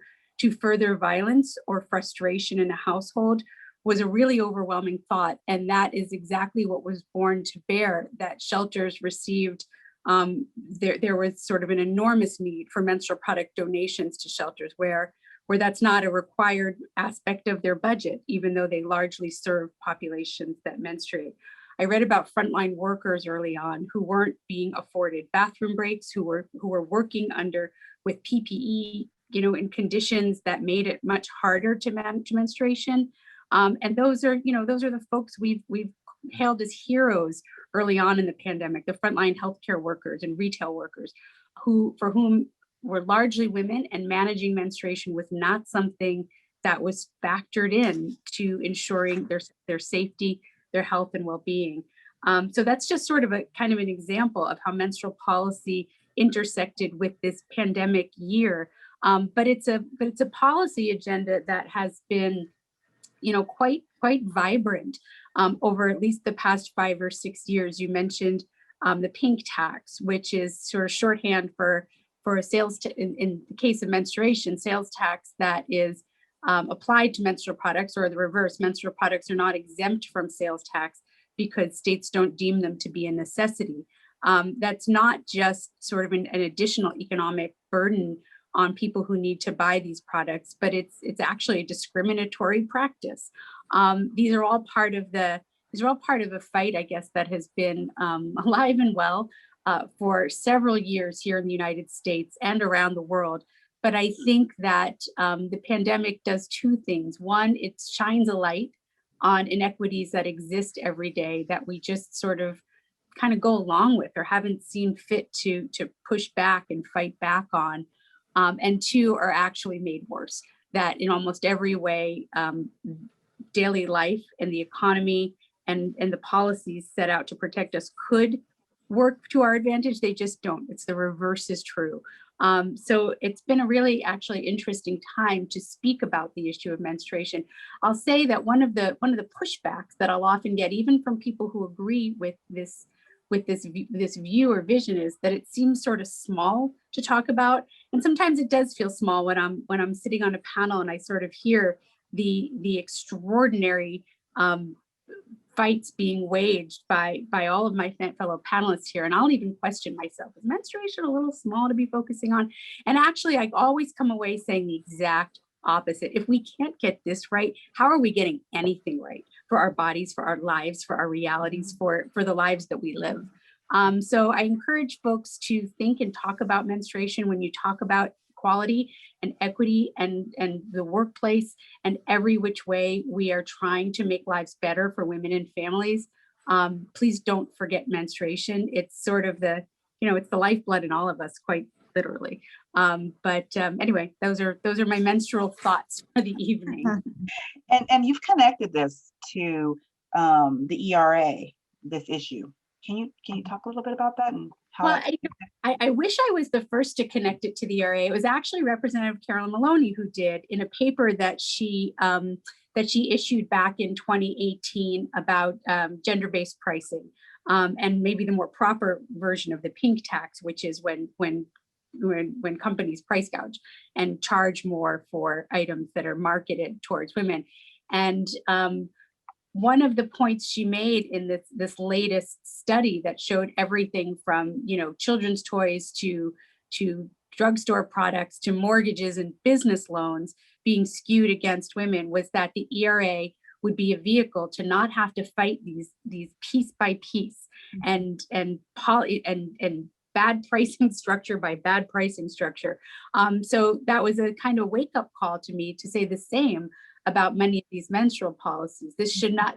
further violence or frustration in a household, was a really overwhelming thought. And that is exactly what was born to bear, that shelters received. There was sort of an enormous need for menstrual product donations to shelters where that's not a required aspect of their budget, even though they largely serve populations that menstruate. I read about frontline workers early on who weren't being afforded bathroom breaks, who were working with PPE, in conditions that made it much harder to manage menstruation. And those are the folks we've hailed as heroes early on in the pandemic, the frontline healthcare workers and retail workers, for whom were largely women, and managing menstruation was not something that was factored in to ensuring their safety, their health and well-being. So that's just sort of a kind of an example of how menstrual policy intersected with this pandemic year. But it's a policy agenda that has been, quite vibrant over at least the past 5 or 6 years. You mentioned the pink tax, which is sort of shorthand for a sales, in the case of menstruation, sales tax that is applied to menstrual products, or the reverse, menstrual products are not exempt from sales tax because states don't deem them to be a necessity. That's not just sort of an additional economic burden on people who need to buy these products, but it's actually a discriminatory practice. These are all part of a fight, I guess, that has been alive and well for several years here in the United States and around the world. But I think that the pandemic does 2 things. One, it shines a light on inequities that exist every day that we just sort of kind of go along with, or haven't seen fit to push back and fight back on. And 2, are actually made worse, that in almost every way, daily life and the economy and the policies set out to protect us could work to our advantage. They just don't. It's the reverse is true. So it's been a really actually interesting time to speak about the issue of menstruation. I'll say that one of the pushbacks that I'll often get, even from people who agree with this view or vision, is that it seems sort of small to talk about. And sometimes it does feel small when I'm sitting on a panel and I sort of hear the extraordinary fights being waged by all of my fellow panelists here. And I'll even question myself, is menstruation a little small to be focusing on? And actually, I always come away saying the exact opposite. If we can't get this right, how are we getting anything right for our bodies, for our lives, for our realities, for the lives that we live? So I encourage folks to think and talk about menstruation when you talk about equality and equity and the workplace and every which way we are trying to make lives better for women and families. Please don't forget menstruation. It's sort of it's the lifeblood in all of us, quite literally. Anyway, those are my menstrual thoughts for the evening. And you've connected this to the ERA, this issue. Can you talk a little bit about that and how? Well, I wish I was the first to connect it to the ERA. It was actually Representative Carolyn Maloney who did, in a paper that she issued back in 2018 about gender-based pricing, and maybe the more proper version of the pink tax, which is when companies price gouge and charge more for items that are marketed towards women. And one of the points she made in this latest study that showed everything from, you know, children's toys to drugstore products to mortgages and business loans being skewed against women was that the ERA would be a vehicle to not have to fight these piece by piece and bad pricing structure by bad pricing structure. So that was a kind of wake up call to me to say the same about many of these menstrual policies. This should not,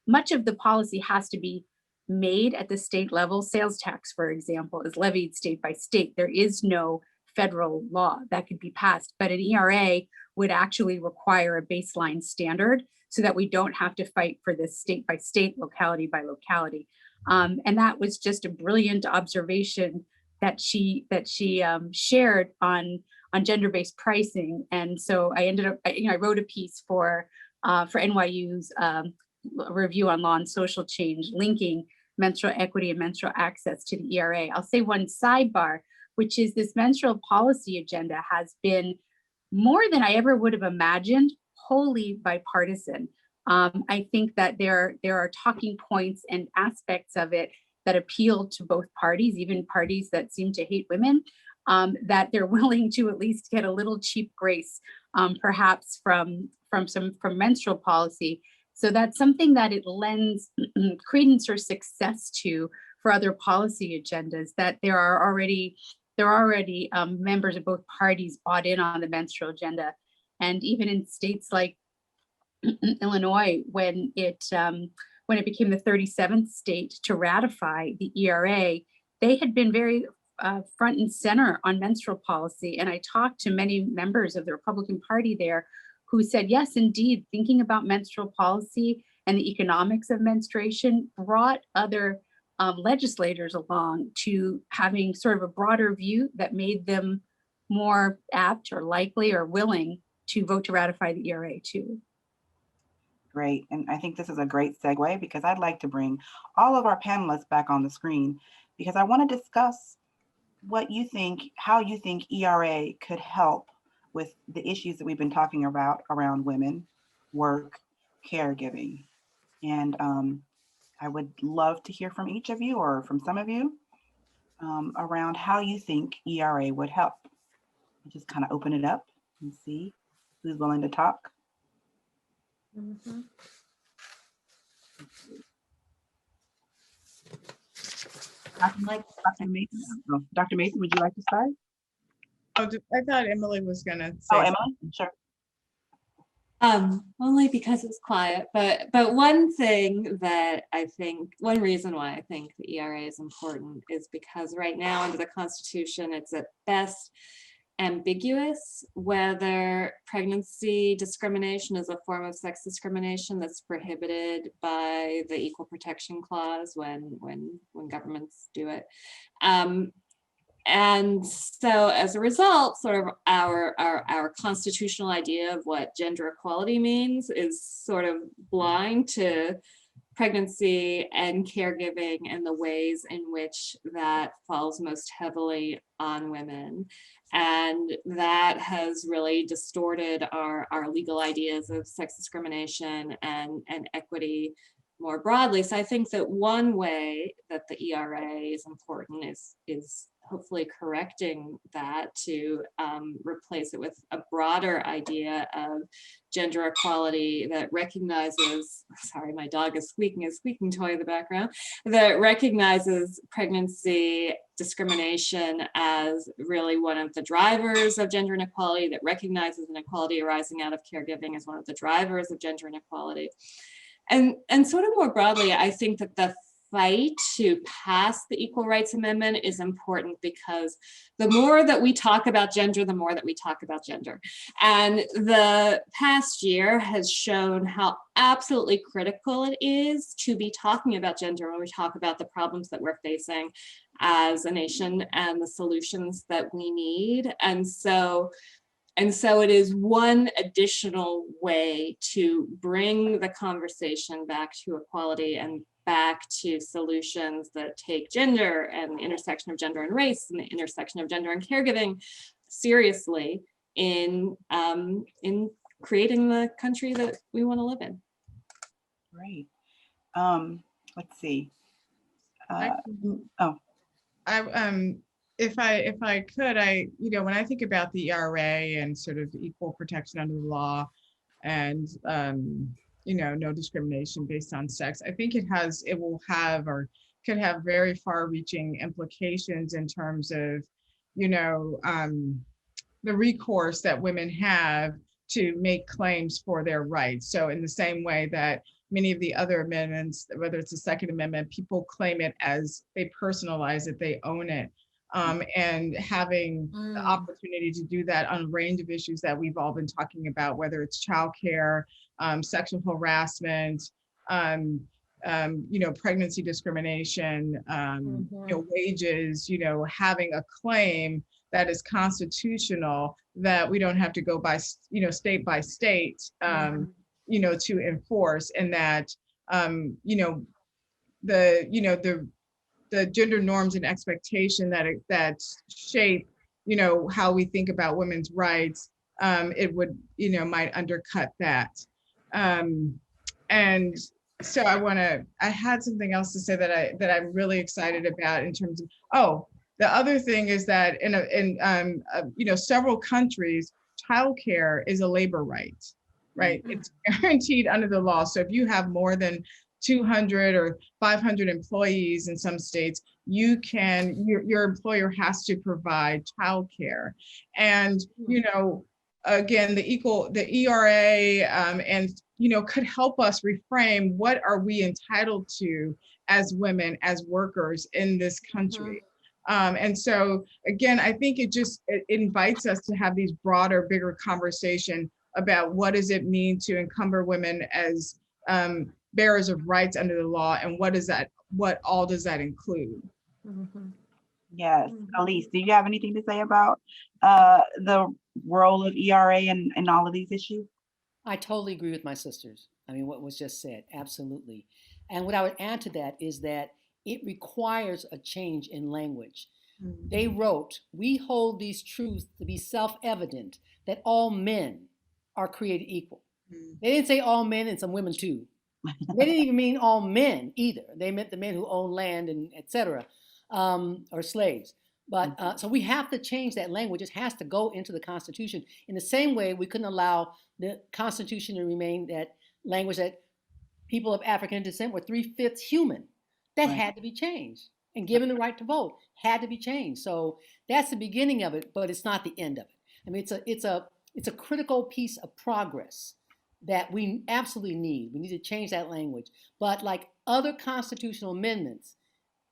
much of the policy has to be made at the state level. Sales tax, for example, is levied state by state. There is no federal law that could be passed, but an ERA would actually require a baseline standard so that we don't have to fight for this state by state, locality by locality. And that was just a brilliant observation that she shared on gender-based pricing. And so I ended up, I wrote a piece for NYU's review on law and social change, linking menstrual equity and menstrual access to the ERA. I'll say one sidebar, which is this menstrual policy agenda has been more than I ever would have imagined, wholly bipartisan. I think that there are talking points and aspects of it that appeal to both parties, even parties that seem to hate women, that they're willing to at least get a little cheap grace, perhaps from menstrual policy. So that's something that it lends credence or success to for other policy agendas, that there are already members of both parties bought in on the menstrual agenda. And even in states like Illinois, when it became the 37th state to ratify the ERA, they had been very front and center on menstrual policy. And I talked to many members of the Republican Party there who said, yes, indeed, thinking about menstrual policy and the economics of menstruation brought other legislators along to having sort of a broader view that made them more apt or likely or willing to vote to ratify the ERA too. Great. And I think this is a great segue because I'd like to bring all of our panelists back on the screen because I want to discuss what you think, how you think ERA could help with the issues that we've been talking about around women, work, caregiving. And I would love to hear from each of you or from some of you around how you think ERA would help. I'll just kind of open it up and see who's willing to talk. Mhm. Dr. Mason, would you like to start? Oh, I thought Emily was gonna say. Oh, Emily, sure. Only because it's quiet, but one thing that I think, one reason why I think the ERA is important is because right now under the Constitution, it's at best ambiguous whether pregnancy discrimination is a form of sex discrimination that's prohibited by the Equal Protection Clause when governments do it. And so as a result, sort of our constitutional idea of what gender equality means is sort of blind to pregnancy and caregiving and the ways in which that falls most heavily on women. And that has really distorted our legal ideas of sex discrimination and equity more broadly. So I think that one way that the ERA is important is hopefully correcting that to replace it with a broader idea of gender equality that recognizes, sorry, my dog is squeaking a squeaking toy in the background, that recognizes pregnancy discrimination as really one of the drivers of gender inequality, that recognizes inequality arising out of caregiving as one of the drivers of gender inequality. And sort of more broadly, I think that the fight to pass the Equal Rights Amendment is important because the more that we talk about gender, the more that we talk about gender. And the past year has shown how absolutely critical it is to be talking about gender when we talk about the problems that we're facing as a nation and the solutions that we need. And so it is one additional way to bring the conversation back to equality and back to solutions that take gender and the intersection of gender and race and the intersection of gender and caregiving seriously in creating the country that we want to live in. Great. Let's see. I Oh, if I could, when I think about the ERA and sort of equal protection under the law and, no discrimination based on sex, I think it will have or could have very far reaching implications in terms of, the recourse that women have to make claims for their rights. So in the same way that many of the other amendments, whether it's the Second Amendment, people claim it as they personalize it, they own it. And having the opportunity to do that on a range of issues that we've all been talking about, whether it's childcare, sexual harassment, pregnancy discrimination, wages, having a claim that is constitutional, that we don't have to go by, state by state, to enforce, and that, the gender norms and expectation that shape, how we think about women's rights, it would, might undercut that. And so I had something else to say that I'm really excited about in terms of, the other thing is that in several countries, childcare is a labor right, right? It's guaranteed under the law. So if you have more than 200 or 500 employees in some states, your employer has to provide childcare. And, again, the ERA could help us reframe what are we entitled to as women, as workers in this country. And so, again, I think it invites us to have these broader, bigger conversation about what does it mean to encumber women as bearers of rights under the law, and what all does that include? Yes. Elise, do you have anything to say about the role of ERA in all of these issues? I totally agree with my sisters. I mean, what was just said, absolutely. And what I would add to that is that it requires a change in language. They wrote, "We hold these truths to be self-evident, that all men are created equal." They didn't say all men and some women too. They didn't even mean all men either. They meant the men who own land and et cetera, or slaves. But so we have to change that language. It has to go into the Constitution. In the same way, we couldn't allow the Constitution to remain that language that people of African descent were 3/5 human. That had to be changed. And given the right to vote, had to be changed. So that's the beginning of it, but it's not the end of it. I mean, it's a critical piece of progress that we absolutely need. We need to change that language. But like other constitutional amendments,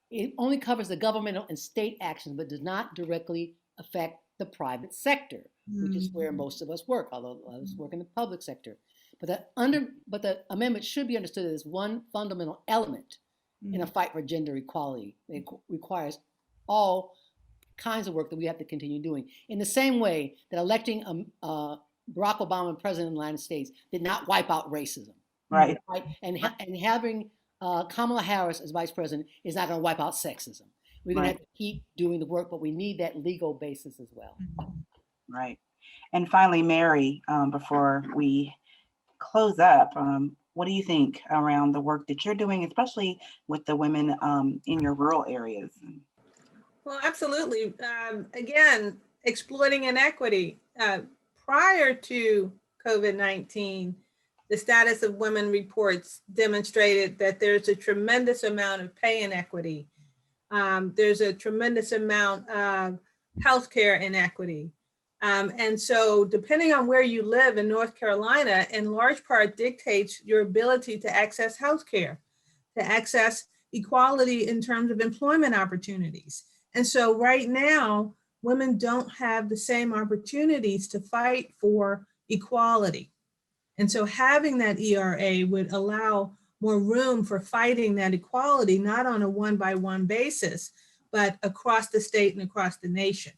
it only covers the governmental and state actions, but does not directly affect the private sector, which is where most of us work, although others work in the public sector. But the amendment should be understood as one fundamental element in a fight for gender equality. It requires all kinds of work that we have to continue doing. In the same way that electing Barack Obama president of the United States did not wipe out racism. Right. And having Kamala Harris as vice president is not going to wipe out sexism. We're going to have to keep doing the work, but we need that legal basis as well. Right. And finally, Mary, before we close up, what do you think around the work that you're doing, especially with the women in your rural areas? Well, absolutely. Again, exploiting inequity. Prior to COVID-19, the status of women reports demonstrated that there's a tremendous amount of pay inequity. There's a tremendous amount of healthcare inequity. And so depending on where you live in North Carolina, in large part dictates your ability to access healthcare, to access equality in terms of employment opportunities. And so right now, women don't have the same opportunities to fight for equality. And so having that ERA would allow more room for fighting that equality, not on a one-by-one basis, but across the state and across the nation.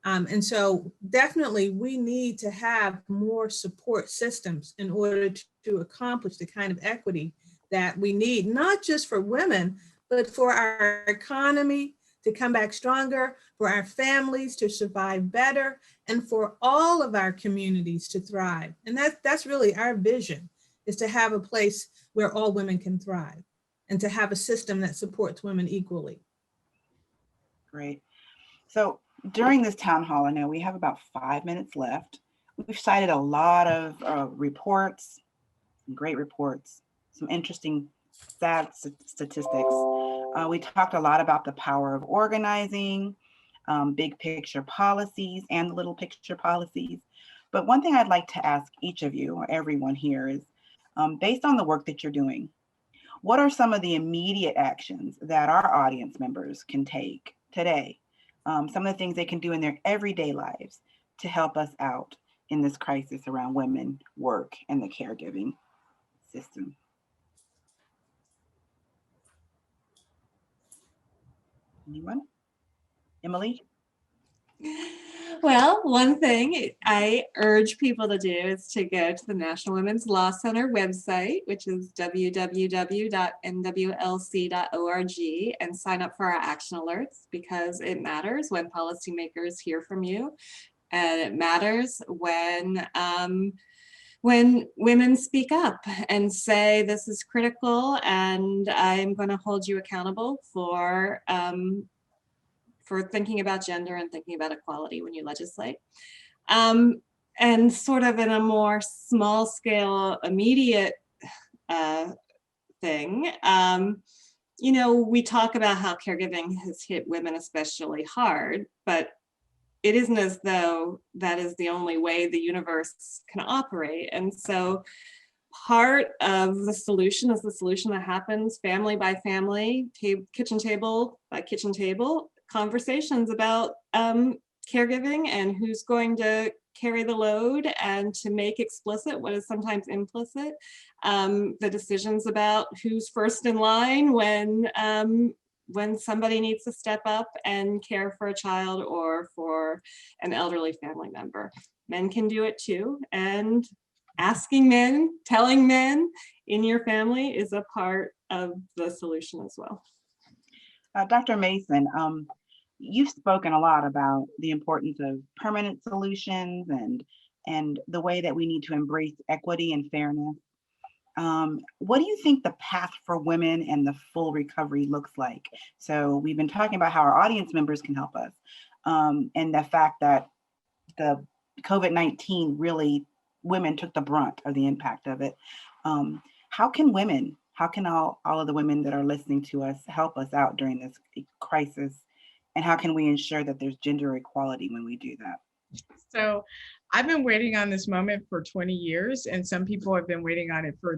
And so definitely we need to have more support systems in order to accomplish the kind of equity that we need, not just for women, but for our economy to come back stronger, for our families to survive better, and for all of our communities to thrive. And that's really our vision, is to have a place where all women can thrive and to have a system that supports women equally. Great. So during this town hall, I know we have about 5 minutes left. We've cited a lot of reports, some great reports, some interesting sad statistics. We talked a lot about the power of organizing, big picture policies and little picture policies. But one thing I'd like to ask each of you or everyone here is, based on the work that you're doing, what are some of the immediate actions that our audience members can take today? Some of the things they can do in their everyday lives to help us out in this crisis around women, work, and the caregiving system. Anyone? Emily? Well, one thing I urge people to do is to go to the National Women's Law Center website, which is www.nwlc.org, and sign up for our action alerts, because it matters when policymakers hear from you, and it matters when women speak up and say this is critical, and I'm going to hold you accountable for thinking about gender and thinking about equality when you legislate. And sort of in a more small scale, immediate thing, you know, we talk about how caregiving has hit women especially hard, but it isn't as though that is the only way the universe can operate. And so part of the solution is the solution that happens family by family, kitchen table by kitchen table, conversations about caregiving and who's going to carry the load, and to make explicit what is sometimes implicit, the decisions about who's first in line when somebody needs to step up and care for a child or for an elderly family member. Men can do it too, and asking men, telling men in your family is a part of the solution as well. Dr. Mason, you've spoken a lot about the importance of permanent solutions and the way that we need to embrace equity and fairness. What do you think the path for women and the full recovery looks like? So we've been talking about how our audience members can help us, and the fact that the COVID-19 really, women took the brunt of the impact of it. How can all of the women that are listening to us help us out during this crisis? And how can we ensure that there's gender equality when we do that? So I've been waiting on this moment for 20 years, and some people have been waiting on it for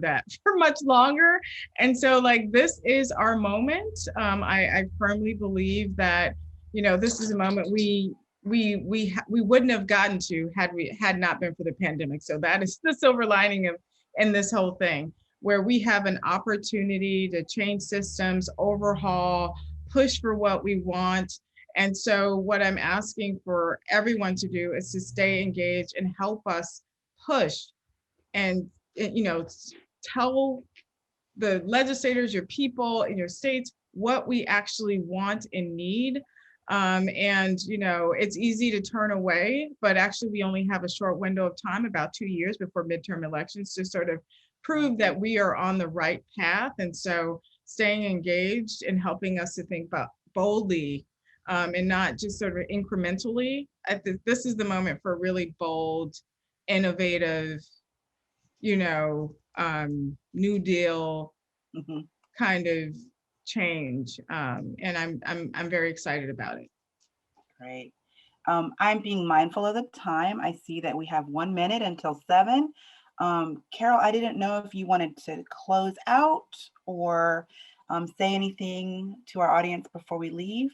much longer. And so, like, this is our moment. I firmly believe that, you know, this is a moment we wouldn't have gotten to had not been for the pandemic. So that is the silver lining in this whole thing, where we have an opportunity to change systems, overhaul, push for what we want. And so what I'm asking for everyone to do is to stay engaged and help us push and, you know, tell the legislators, your people in your states, what we actually want and need. And, you know, it's easy to turn away, but actually we only have a short window of time, about 2 years before midterm elections, to sort of prove that we are on the right path. And so staying engaged and helping us to think about boldly, and not just sort of incrementally. This is the moment for really bold, innovative, you know, New Deal kind of change, and I'm very excited about it. Great. I'm being mindful of the time. I see that we have 1 minute until 7. Carol, I didn't know if you wanted to close out or say anything to our audience before we leave.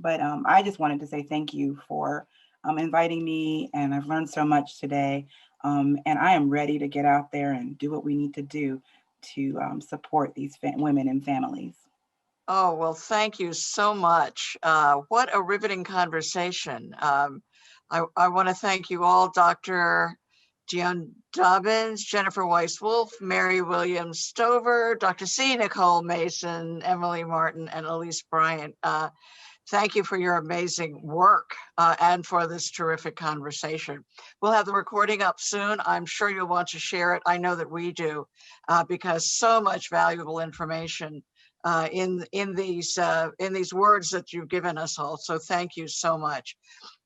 But I just wanted to say thank you for inviting me, and I've learned so much today. And I am ready to get out there and do what we need to do to support these women and families. Oh, well, thank you so much. What a riveting conversation. I want to thank you all, Dr. Dion Dobbins, Jennifer Weiss-Wolf, Mary Williams Stover, Dr. C. Nicole Mason, Emily Martin, and Elise Bryant. Thank you for your amazing work and for this terrific conversation. We'll have the recording up soon. I'm sure you'll want to share it. I know that we do, because so much valuable information in these words that you've given us all. So thank you so much.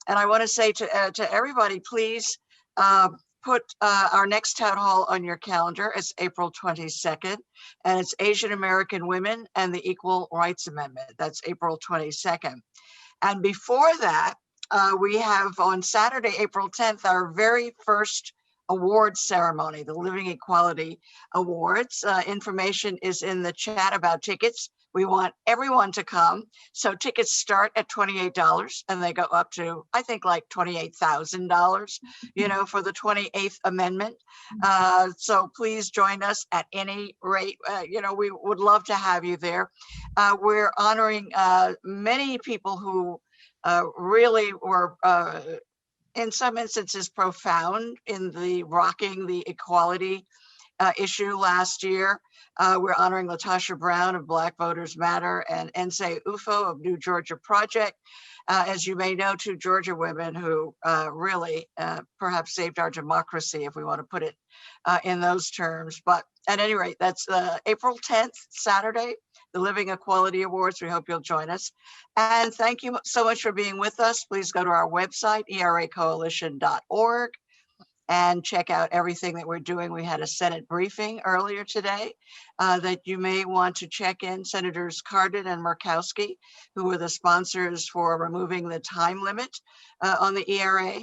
And I want to say to everybody, please put our next town hall on your calendar. It's April 22nd, and it's Asian American Women and the Equal Rights Amendment. That's April 22nd. And before that, we have on Saturday, April 10th, our very first awards ceremony, the Living Equality Awards. Information is in the chat about tickets. We want everyone to come. So tickets start at $28 and they go up to, I think, like $28,000, you know, for the 28th Amendment. So please join us at any rate. You know, we would love to have you there. We're honoring many people who really were in some instances profound in the rocking the equality issue last year. We're honoring Latasha Brown of Black Voters Matter and Nsé Ufo of New Georgia Project. As you may know, two Georgia women who really perhaps saved our democracy, if we want to put it in those terms. But at any rate, that's April 10th, Saturday, the Living Equality Awards. We hope you'll join us. And thank you so much for being with us. Please go to our website, eracoalition.org, and check out everything that we're doing. We had a Senate briefing earlier today that you may want to check in. Senators Cardin and Murkowski, who were the sponsors for removing the time limit on the ERA,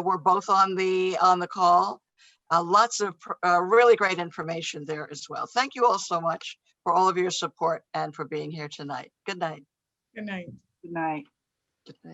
were both on the call. Lots of really great information there as well. Thank you all so much for all of your support and for being here tonight. Good night. Good night. Good night. Good night.